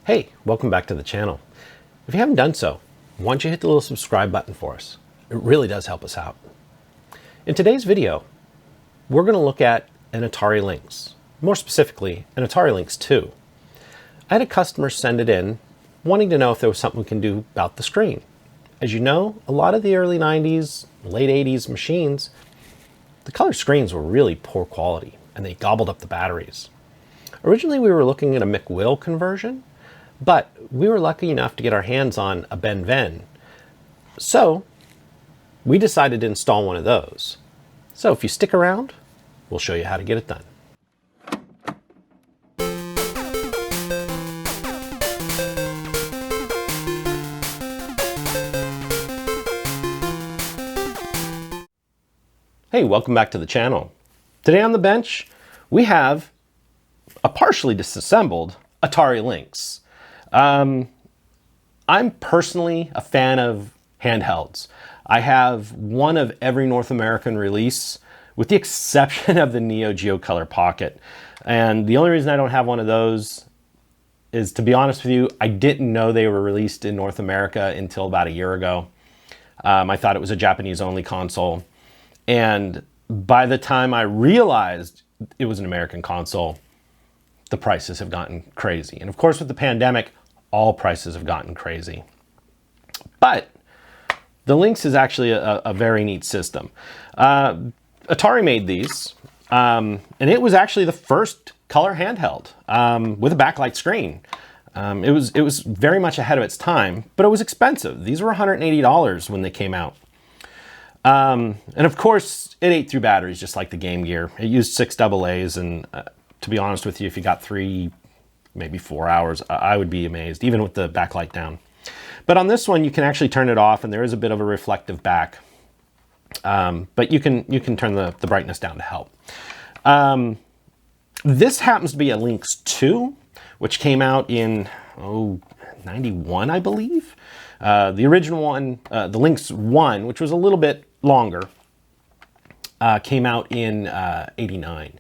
Hey, welcome back to the channel. If you haven't done so, why don't you hit the little subscribe button for us? It really does help us out. In today's video, we're going to look at an Atari Lynx, more specifically, an Atari Lynx 2. I had a customer send it in wanting to know if there was something we can do about the screen. As you know, a lot of the early 90s, late 80s machines, the color screens were really poor quality and they gobbled up the batteries. Originally, we were looking at a Mcwill conversion, but we were lucky enough to get our hands on a Benn Venn. So we decided to install one of those. So if you stick around, we'll show you how to get it done. Hey, welcome back to the channel. Today on the bench, we have a partially disassembled Atari Lynx. I'm personally a fan of handhelds. I have one of every North American release, with the exception of the Neo Geo Color Pocket. And the only reason I don't have one of those is, to be honest with you, I didn't know they were released in North America until about a year ago. I thought it was a Japanese-only console. And by the time I realized it was an American console, the prices have gotten crazy. And of course, with the pandemic, all prices have gotten crazy. But the Lynx is actually a very neat system. Atari made these, and it was actually the first color handheld with a backlight screen. It was very much ahead of its time, but it was expensive. These were $180 when they came out. And of course, it ate through batteries just like the Game Gear. It used 6 AA's, and to be honest with you, if you got 3, maybe 4 hours, I would be amazed, even with the backlight down. But on this one, you can actually turn it off, and there is a bit of a reflective back. But you can turn the brightness down to help. This happens to be a Lynx 2, which came out in 91, I believe. The original one, the Lynx 1, which was a little bit longer, came out in 89.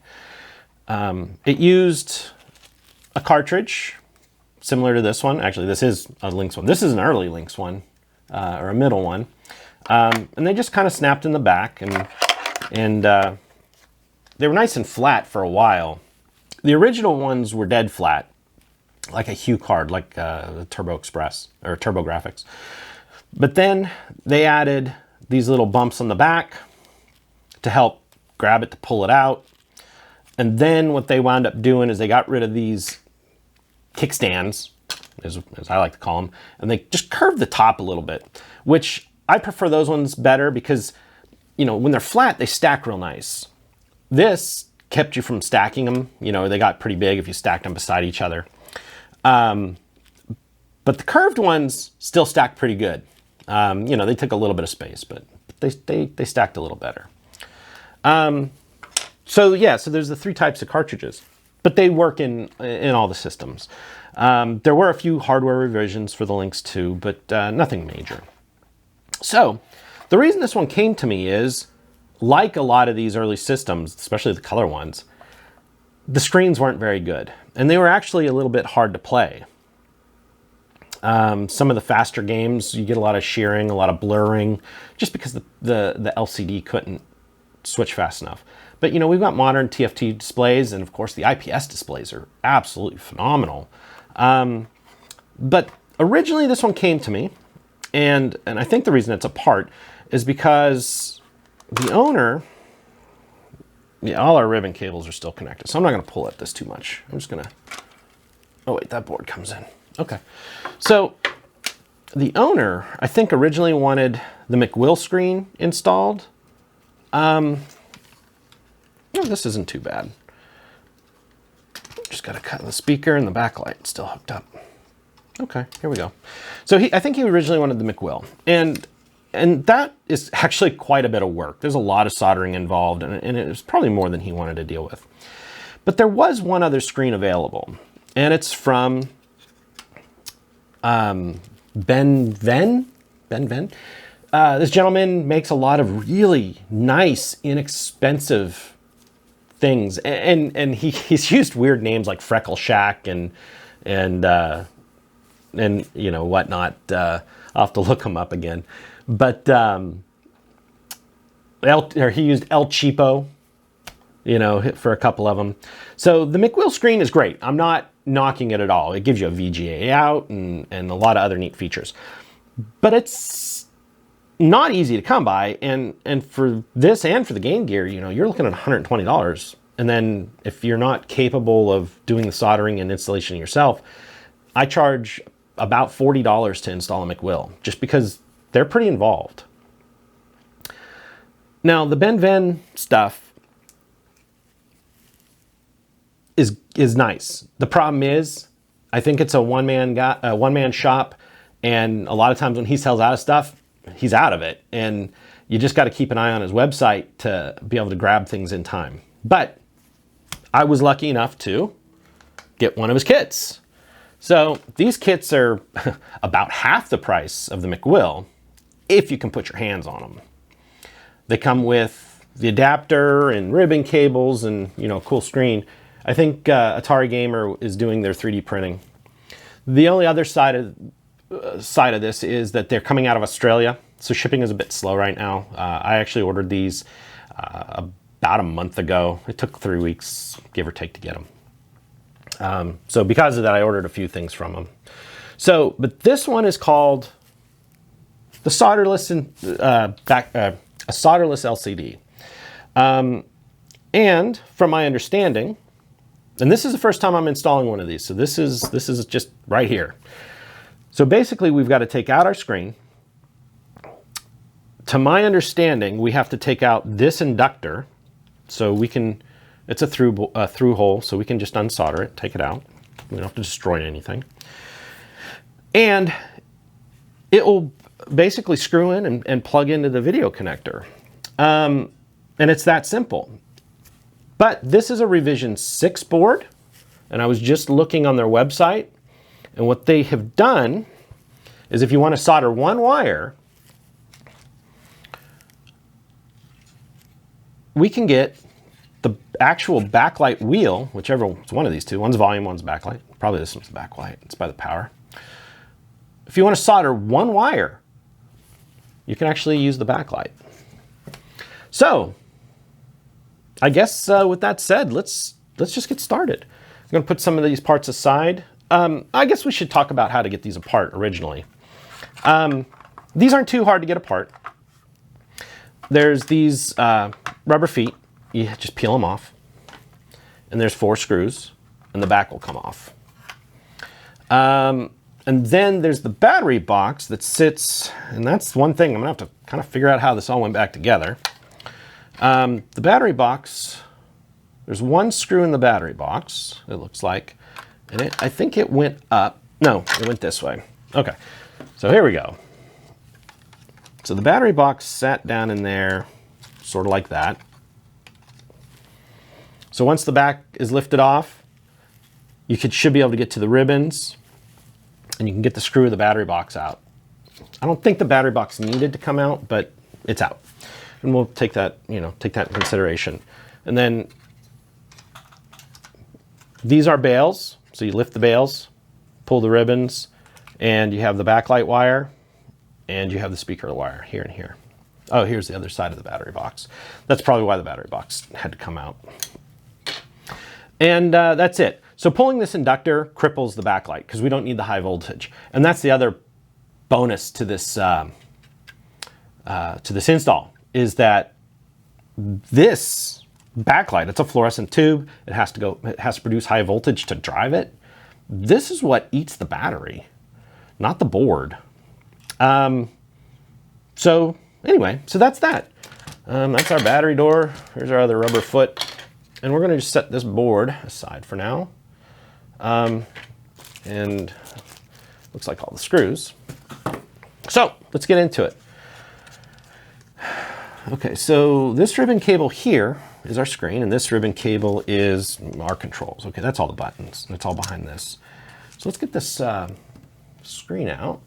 It used a cartridge similar to this one. Actually, this is a Lynx one. This is an early Lynx one, or a middle one. And they just kind of snapped in the back, and they were nice and flat for a while. The original ones were dead flat, like a Hue card, like Turbo Express or Turbo Graphics. But then they added these little bumps on the back to help grab it, to pull it out. And then what they wound up doing is they got rid of these kickstands, as I like to call them, and they just curved the top a little bit, which I prefer those ones better because, you know, when they're flat, they stack real nice. This kept you from stacking them. You know, they got pretty big if you stacked them beside each other. But the curved ones still stacked pretty good. You know, they took a little bit of space, but they stacked a little better. So there's the 3 types of cartridges, but they work in all the systems. There were a few hardware revisions for the Lynx 2, but nothing major. So the reason this one came to me is, like a lot of these early systems, especially the color ones, the screens weren't very good, and they were actually a little bit hard to play. Some of the faster games, you get a lot of shearing, a lot of blurring, just because the LCD couldn't switch fast enough. But, you know, we've got modern TFT displays, and of course the IPS displays are absolutely phenomenal. But originally this one came to me, and I think the reason it's apart is because the owner, all our ribbon cables are still connected, so I'm not going to pull at this too much. I'm just going to, oh wait, that board comes in. Okay. So the owner, I think, originally wanted the Mcwill screen installed. No, this isn't too bad. Just got to cut the speaker and the backlight still hooked up. Okay, here we go. So I think he originally wanted the Mcwill, and that is actually quite a bit of work. There's a lot of soldering involved, and it was probably more than he wanted to deal with. But there was one other screen available, and it's from Benn Venn. Benn Venn. This gentleman makes a lot of really nice, inexpensive things, and he's used weird names like Freckle Shack and and you know, whatnot. I'll have to look them up again. But he used El Cheapo, you know, for a couple of them. So the Mcwill screen is great. I'm not knocking it at all. It gives you a VGA out and a lot of other neat features. But it's not easy to come by. And for this and for the game gear, you know, you're looking at $120. And then if you're not capable of doing the soldering and installation yourself, I charge about $40 to install a Mcwill, just because they're pretty involved. Now, the BennVenn stuff is nice. The problem is, I think it's a one-man shop, and a lot of times when he sells out of stuff, he's out of it, and you just got to keep an eye on his website to be able to grab things in time. But I was lucky enough to get one of his kits. So these kits are about half the price of the Mcwill if you can put your hands on them. They come with the adapter and ribbon cables and, you know, cool screen. I think Atari Gamer is doing their 3D printing. The only other side of this is that they're coming out of Australia, so shipping is a bit slow right now. I actually ordered these about a month ago. It took 3 weeks, give or take, to get them. So because of that, I ordered a few things from them. So, but this one is called the solderless a solderless LCD. And from my understanding, and this is the first time I'm installing one of these, so this is just right here. So basically, we've got to take out our screen. To my understanding, we have to take out this inductor, so we can. It's a through hole, so we can just unsolder it, take it out. We don't have to destroy anything, and it will basically screw in and plug into the video connector. And it's that simple. But this is a revision 6 board, and I was just looking on their website, and what they have done is if you want to solder one wire, we can get the actual backlight wheel, whichever it's one of these two. One's volume, one's backlight. Probably this one's backlight. It's by the power. If you want to solder one wire, you can actually use the backlight. So, I guess with that said, let's just get started. I'm going to put some of these parts aside. I guess we should talk about how to get these apart originally. These aren't too hard to get apart. There's these rubber feet. You just peel them off. And there's 4 screws, and the back will come off. And then there's the battery box that sits, and that's one thing. I'm going to have to kind of figure out how this all went back together. The battery box, there's 1 screw in the battery box, it looks like. And I think it went up. No, it went this way. Okay, so here we go. So the battery box sat down in there, sort of like that. So once the back is lifted off, you should be able to get to the ribbons, and you can get the screw of the battery box out. I don't think the battery box needed to come out, but it's out. And we'll take that, take that in consideration. And then these are bails. So you lift the bails, pull the ribbons, and you have the backlight wire, and you have the speaker wire here and here. Oh, here's the other side of the battery box. That's probably why the battery box had to come out. And that's it. So pulling this inductor cripples the backlight because we don't need the high voltage. And that's the other bonus to this install, is that this backlight, it's a fluorescent tube. It has to produce high voltage to drive it. This is what eats the battery, not the board. So anyway, so that's that. That's our battery door. Here's our other rubber foot. And we're going to just set this board aside for now. And looks like all the screws. So let's get into it. Okay, so this ribbon cable here is our screen, and this ribbon cable is our controls. Okay, that's all the buttons. It's all behind this. So let's get this screen out.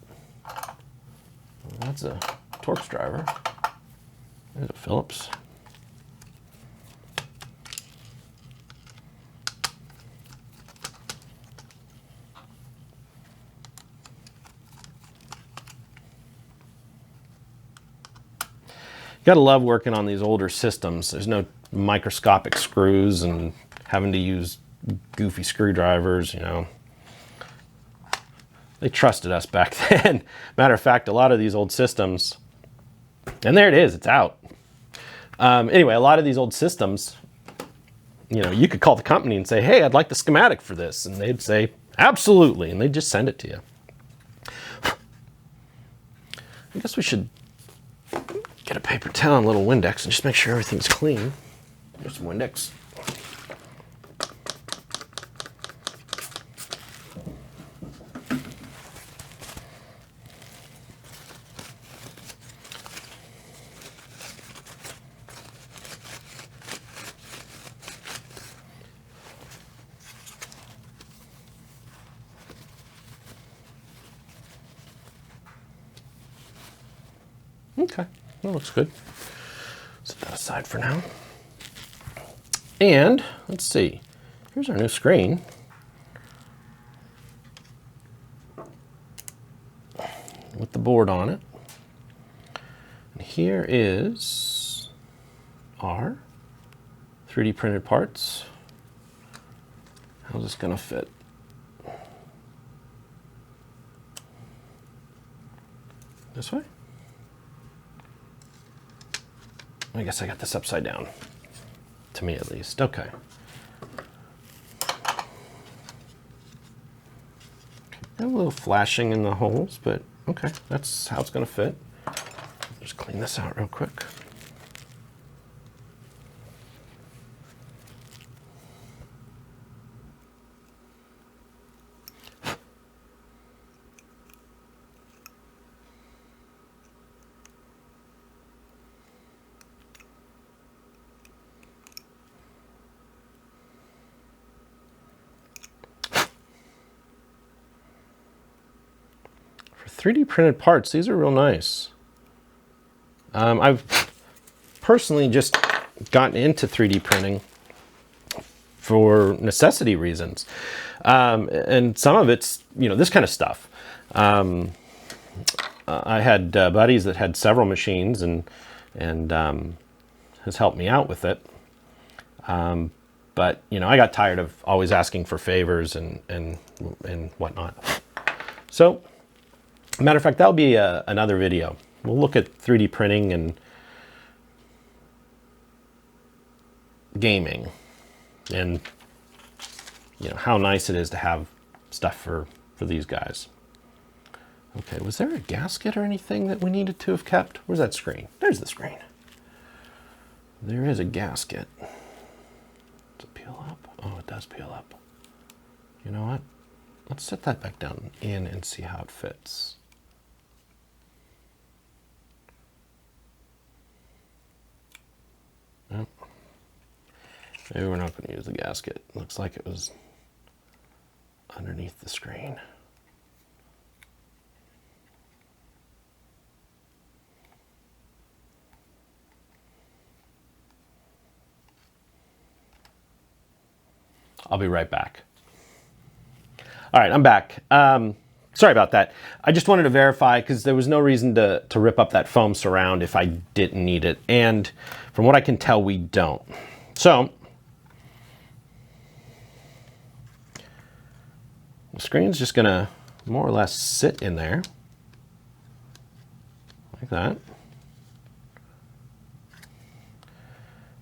That's a Torx driver. There's a Phillips. Gotta love working on these older systems. There's no microscopic screws and having to use goofy screwdrivers, you know. They trusted us back then. Matter of fact, a lot of these old systems, and there it is, it's out. Anyway, a lot of these old systems, you know, you could call the company and say, hey, I'd like the schematic for this. And they'd say, absolutely. And they'd just send it to you. I guess we should get a paper towel and a little Windex and just make sure everything's clean. There's some Windex. Okay, that looks good. Set that aside for now. And let's see, here's our new screen. With the board on it. And here is our 3D printed parts. How's this gonna fit? This way? I guess I got this upside down, to me at least. Okay. Got a little flashing in the holes, but okay, that's how it's gonna fit. Just clean this out real quick. For 3D printed parts, these are real nice. I've personally just gotten into 3D printing for necessity reasons. And some of it's, you know, this kind of stuff. I had buddies that had several machines and has helped me out with it. But, you know, I got tired of always asking for favors and whatnot. So, matter of fact, that'll be another video. We'll look at 3D printing and gaming and, you know, how nice it is to have stuff for these guys. Okay, was there a gasket or anything that we needed to have kept? Where's that screen? There's the screen. There is a gasket. Does it peel up? Oh, it does peel up. You know what? Let's set that back down in and see how it fits. Well, maybe we're not going to use the gasket. Looks like it was underneath the screen. I'll be right back. All right, I'm back. Sorry about that. I just wanted to verify because there was no reason to rip up that foam surround if I didn't need it. And from what I can tell, we don't. So, the screen's just gonna more or less sit in there like that.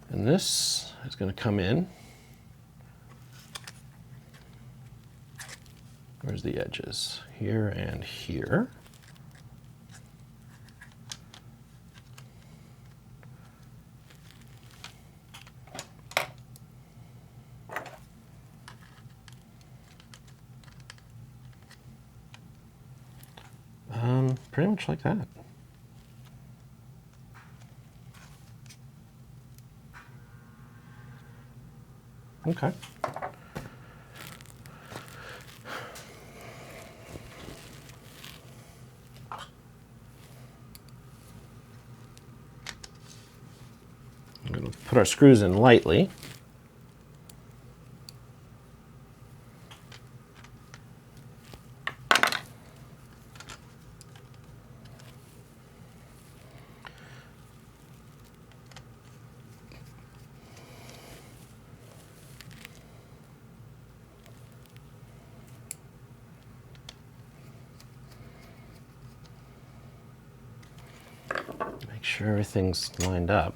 And this is gonna come in. Where's the edges? Here and here. Pretty much like that. Okay. I'm going to put our screws in lightly. make sure everything's lined up.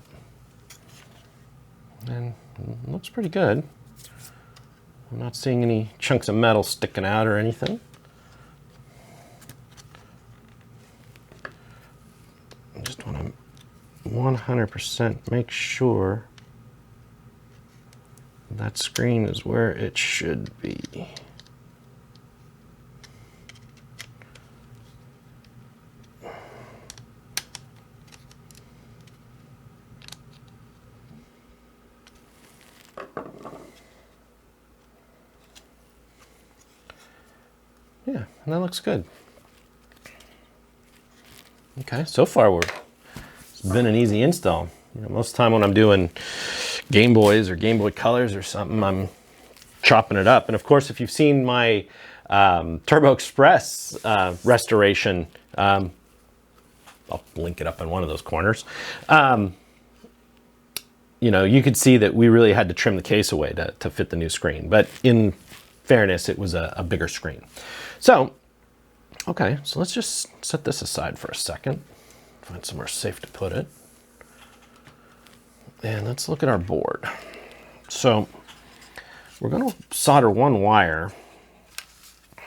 And it looks pretty good. I'm not seeing any chunks of metal sticking out or anything. I just want to 100% make sure that screen is where it should be. Yeah, and that looks good. Okay, so far it's been an easy install. You know, most of the time when I'm doing Game Boys or Game Boy Colors or something, I'm chopping it up. And of course, if you've seen my Turbo Express restoration, I'll link it up in one of those corners. You know, you could see that we really had to trim the case away to fit the new screen. But in fairness, it was a bigger screen. So, okay, so let's just set this aside for a second. Find somewhere safe to put it. And let's look at our board. So, we're going to solder one wire. I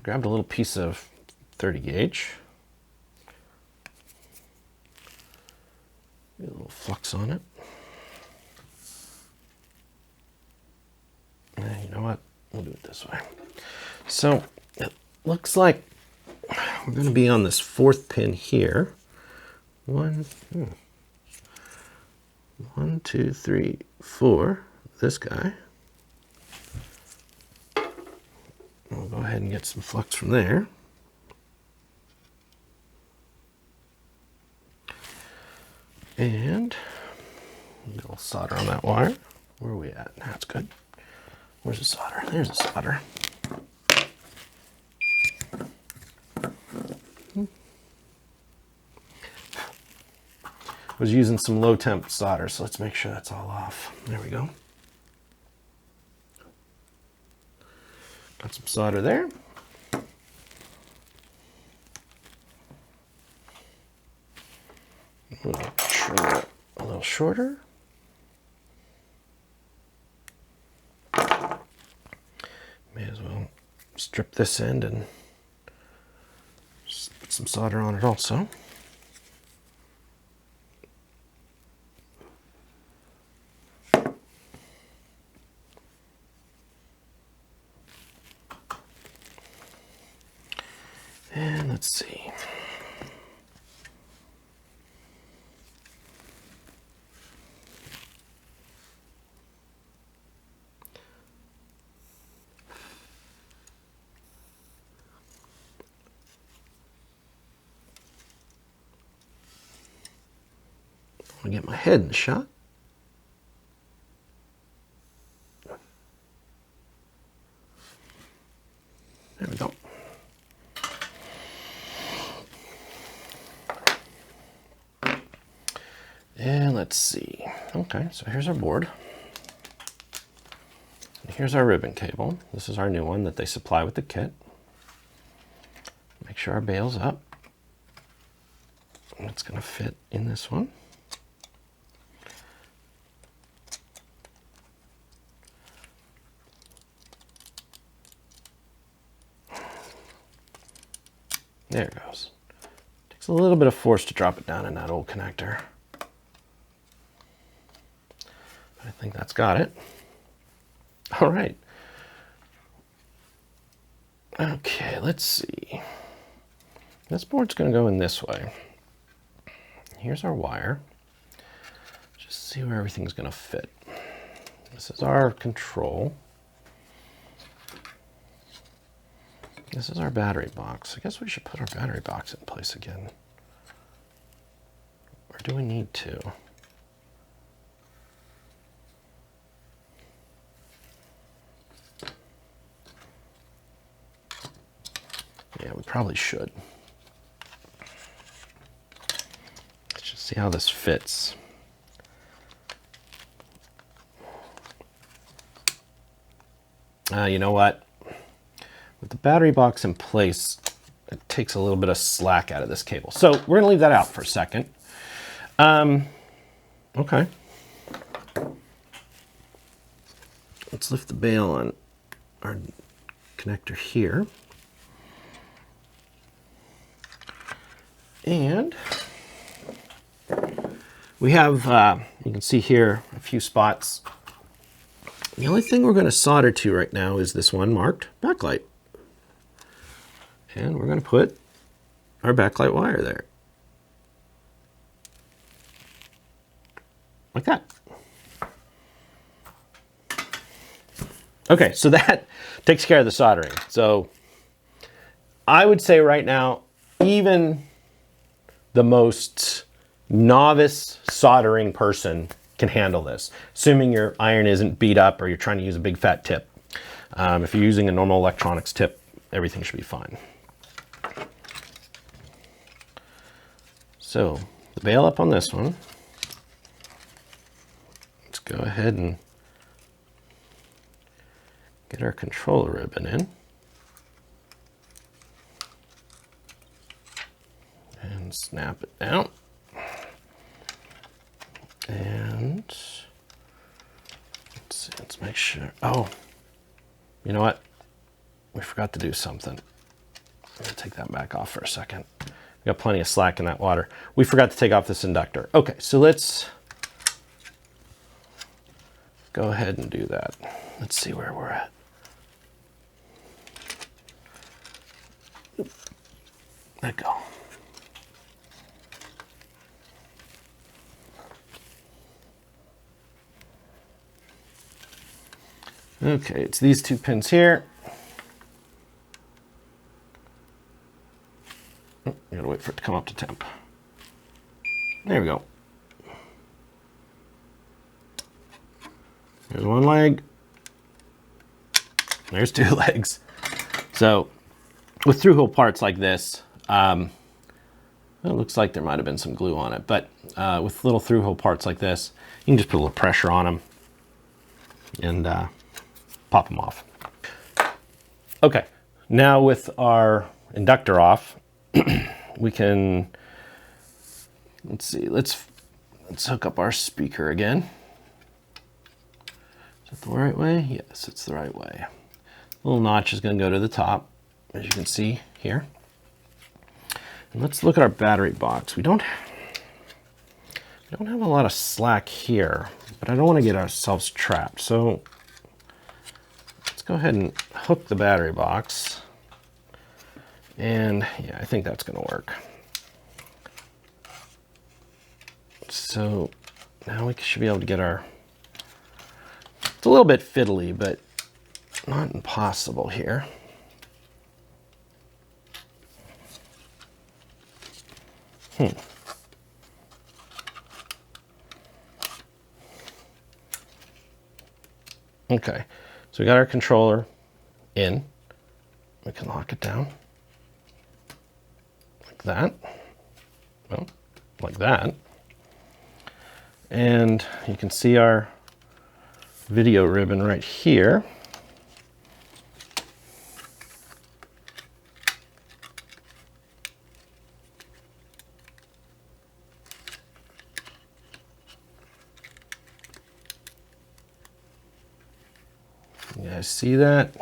grabbed a little piece of 30 gauge. Get a little flux on it. And you know what? We'll do it this way. So it looks like we're going to be on this fourth pin here. One, two, three, four. This guy. We'll go ahead and get some flux from there. And a little solder on that wire. Where are we at? That's good. Where's the solder? There's the solder. I was using some low temp solder, so let's make sure that's all off. There we go. Got some solder there. We'll trim it a little shorter. May as well strip this end and just put some solder on it also. And let's see. I get my head in the shot. There we go. And let's see. Okay, so here's our board. And here's our ribbon cable. This is our new one that they supply with the kit. Make sure our bail's up. It's going to fit in this one. There it goes. Takes a little bit of force to drop it down in that old connector. I think that's got it. All right. Okay, let's see. This board's going to go in this way. Here's our wire. Just see where everything's going to fit. This is our control. This is our battery box. I guess we should put our battery box in place again. Or do we need to? Yeah, we probably should. Let's just see how this fits. You know what? With the battery box in place, it takes a little bit of slack out of this cable. So we're gonna leave that out for a second. Okay. Let's lift the bail on our connector here. And we have, you can see here, a few spots. The only thing we're going to solder to right now is this one marked backlight. And we're going to put our backlight wire there. Like that. Okay, so that takes care of the soldering. So I would say right now, even the most novice soldering person can handle this, assuming your iron isn't beat up or you're trying to use a big fat tip. If you're using a normal electronics tip, everything should be fine. So the bail up on this one. Let's go ahead and get our controller ribbon in. And snap it down. And let's make sure. Oh, you know what? We forgot to do something. I'm gonna take that back off for a second. We got plenty of slack in that water. We forgot to take off this inductor. Okay, so let's go ahead and do that. Let's see where we're at. Let go. Okay, it's these two pins here. Oh, you gotta wait for it to come up to temp. There we go. There's one leg. There's two legs. So with through-hole parts like this, it looks like there might have been some glue on it, but with little through-hole parts like this, you can just put a little pressure on them and pop them off. Okay, now with our inductor off, we can, let's see, let's hook up our speaker again. Is that the right way? Yes, it's the right way. Little notch is going to go to the top, as you can see here. And let's look at our battery box. We don't have a lot of slack here, but I don't want to get ourselves trapped. So let's go ahead and hook the battery box. And yeah, I think that's going to work. So now we should be able to get our, it's a little bit fiddly, but not impossible here. Okay, so we got our controller in. We can lock it down like that. Well, like that. And you can see our video ribbon right here. You guys see that?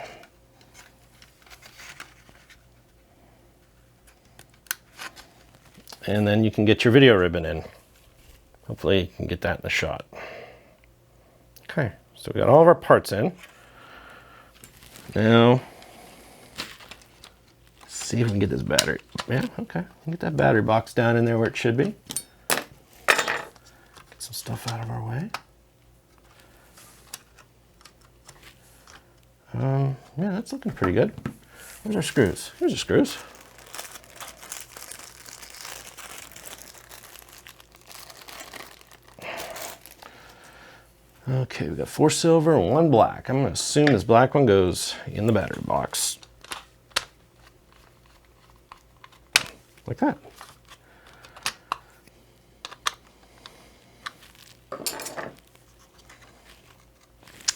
And then you can get your video ribbon in. Hopefully you can get that in the shot. Okay, so we got all of our parts in. Now, let's see if we can get this battery. Yeah, okay. Get that battery box down in there where it should be. Get some stuff out of our way. Yeah, that's looking pretty good. Where's our screws? Here's the screws. Okay, we got 4 silver and 1 black. I'm gonna assume this black one goes in the battery box. Like that.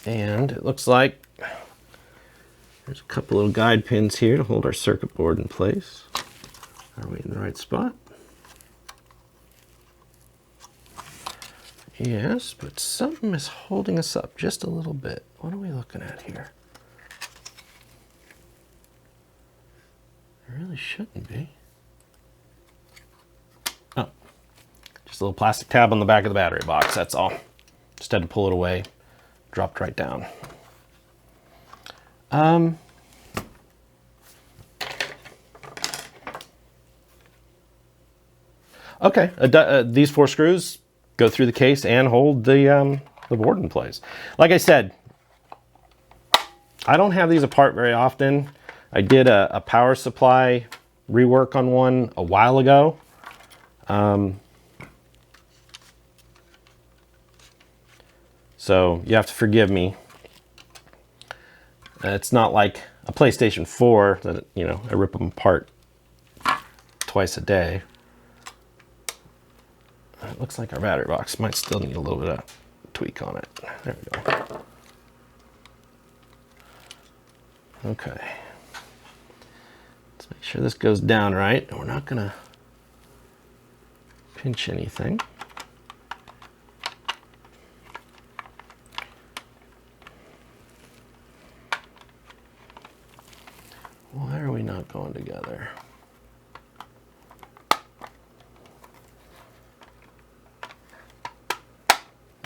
And it looks like there's a couple little guide pins here to hold our circuit board in place. Are we in the right spot? Yes, but something is holding us up just a little bit. What are we looking at here? It really shouldn't be. Oh, just a little plastic tab on the back of the battery box, that's all. Just had to pull it away, dropped right down. Okay, these 4 screws go through the case and hold the board in place. Like I said, I don't have these apart very often. I did a power supply rework on one a while ago. So you have to forgive me. It's not like a PlayStation 4 that, you know, I rip them apart twice a day. It looks like our battery box might still need a little bit of tweak on it. There we go. Okay. Let's make sure this goes down right. We're not gonna pinch anything. Why are we not going together?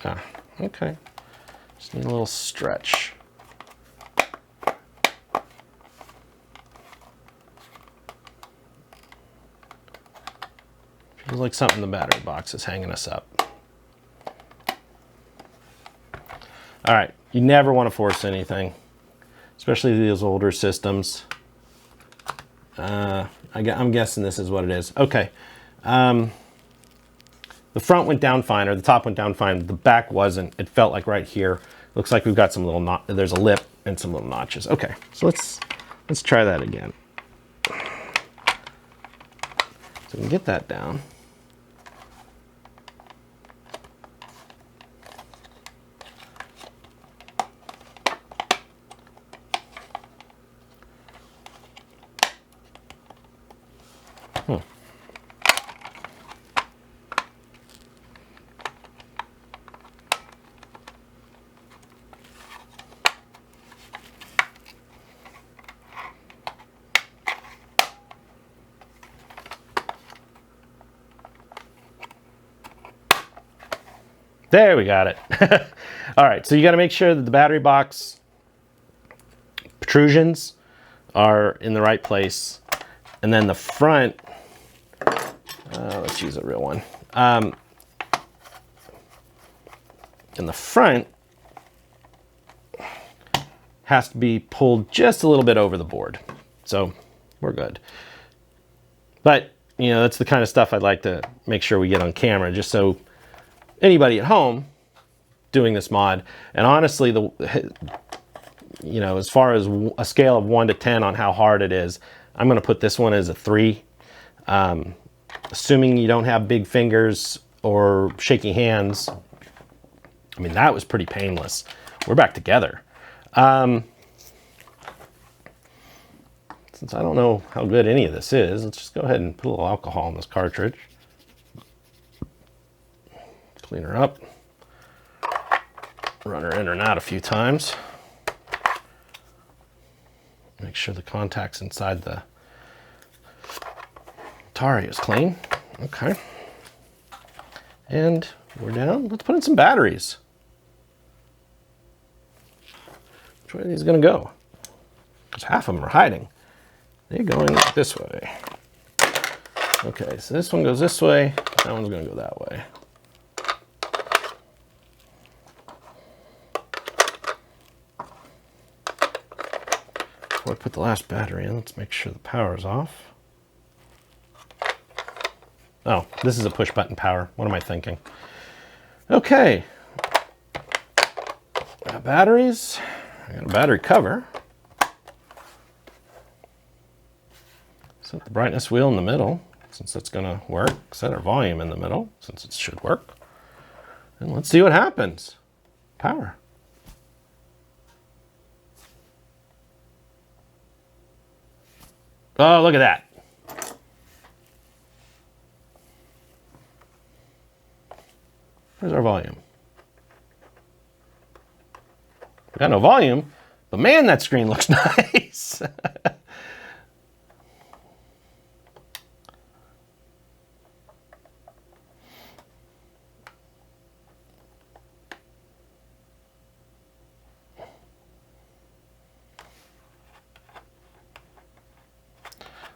Ah, okay. Just need a little stretch. Feels like something in the battery box is hanging us up. All right, you never want to force anything, especially these older systems. I'm guessing this is what it is. Okay. The front went down fine, or the top went down fine. The back wasn't. It felt like right here. Looks like we've got some little there's a lip and some little notches. Okay, so let's try that again. So we can get that down. There, we got it. All right, so you got to make sure that the battery box protrusions are in the right place. And then the front, let's use a real one. And the front has to be pulled just a little bit over the board. So we're good. But, you know, that's the kind of stuff I'd like to make sure we get on camera, just so anybody at home doing this mod, and honestly, you know, as far as a scale of 1 to 10 on how hard it is, I'm going to put this one as a 3. Assuming you don't have big fingers or shaky hands. I mean, that was pretty painless. We're back together. Since I don't know how good any of this is, let's just go ahead and put a little alcohol in this cartridge. Clean her up, run her in and out a few times. Make sure the contacts inside the Atari is clean. Okay. And we're down. Let's put in some batteries. Which way are these going to go? Because half of them are hiding. They're going this way. Okay, so this one goes this way. That one's going to go that way. Before I put the last battery in, let's make sure the power is off. Oh, this is a push button power. What am I thinking? Okay. Got batteries. I got a battery cover. Set the brightness wheel in the middle, since it's going to work. Set our volume in the middle, since it should work. And let's see what happens. Power. Oh, look at that. Where's our volume? We got no volume, but man, that screen looks nice.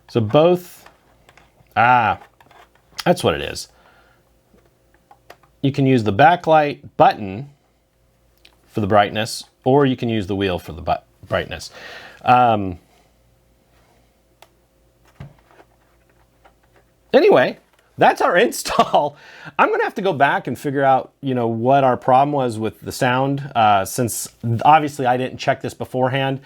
So both, that's what it is. You can use the backlight button for the brightness, or you can use the wheel for the brightness. Anyway, that's our install. I'm gonna have to go back and figure out, what our problem was with the sound, since obviously I didn't check this beforehand.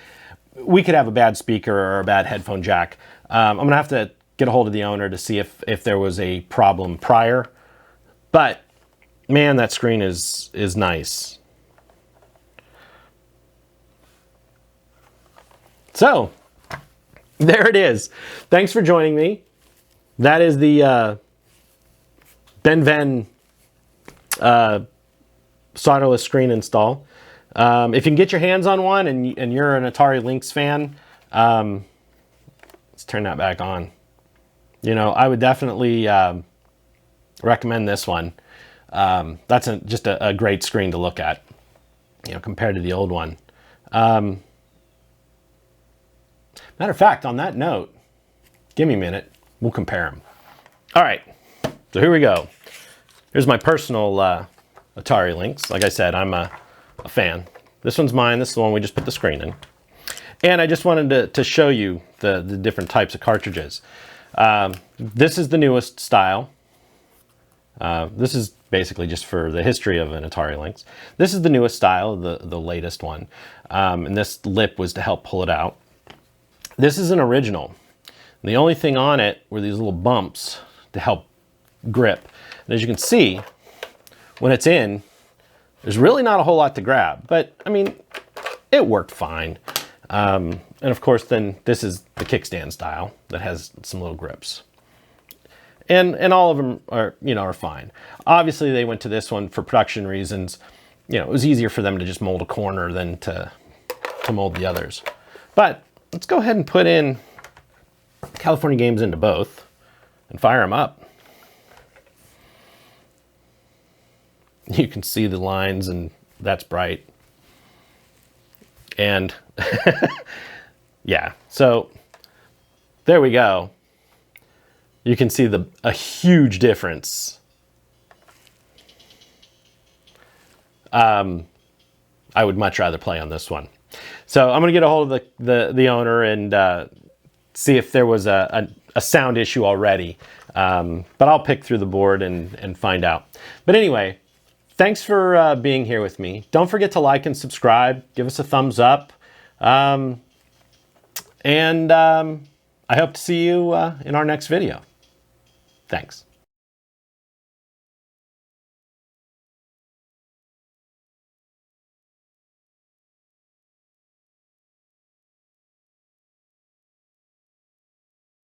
We could have a bad speaker or a bad headphone jack. I'm gonna have to get a hold of the owner to see if there was a problem prior. But man, that screen is nice. So there it is. Thanks for joining me. That is the BennVenn solderless screen install. If you can get your hands on one and you're an Atari Lynx fan, let's turn that back on. I would definitely recommend this one. That's just a great screen to look at, compared to the old one. Matter of fact, on that note, give me a minute. We'll compare them. All right, so here we go. Here's my personal Atari Lynx. Like I said, I'm a fan. This one's mine. This is the one we just put the screen in. And I just wanted to show you the different types of cartridges. This is the newest style. This is basically just for the history of an Atari Lynx. This is the newest style, the latest one. And this lip was to help pull it out. This is an original. And the only thing on it were these little bumps to help grip. And as you can see, when it's in, there's really not a whole lot to grab, but I mean, it worked fine. And of course, then this is the kickstand style that has some little grips. And all of them are fine. Obviously, they went to this one for production reasons. It was easier for them to just mold a corner than to mold the others. But let's go ahead and put in California games into both and fire them up. You can see the lines, and that's bright. And yeah, so there we go. You can see a huge difference. I would much rather play on this one. So I'm gonna get a hold of the owner and see if there was a sound issue already. But I'll pick through the board and find out. But anyway, thanks for being here with me. Don't forget to like and subscribe. Give us a thumbs up. And I hope to see you in our next video. Thanks.